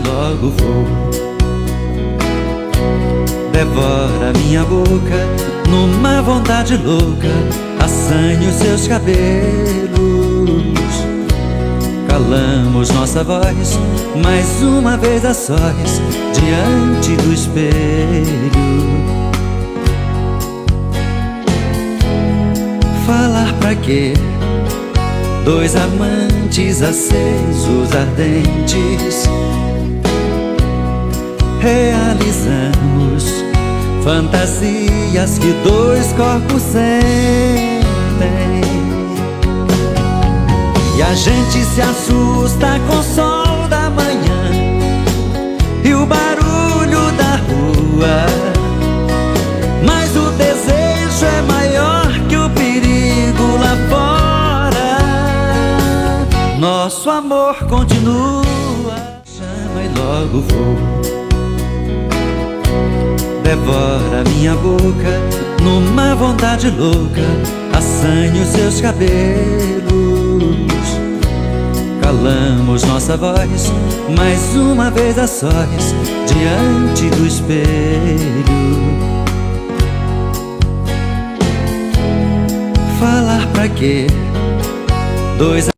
logo vou. Devora minha boca numa vontade louca, assanhe os seus cabelos. Calamos nossa voz mais uma vez a sós diante do espelho. Falar pra quê? Dois amantes acesos, ardentes, realizamos fantasias que dois corpos sentem. E a gente se assusta com o sol da manhã e o barulho da rua, mas o desejo é maior que o perigo lá fora. Nosso amor continua, chama e logo vou. Devora minha boca numa vontade louca, assanhe os seus cabelos. Calamos nossa voz mais uma vez a sós diante do espelho. Falar pra quê? Dois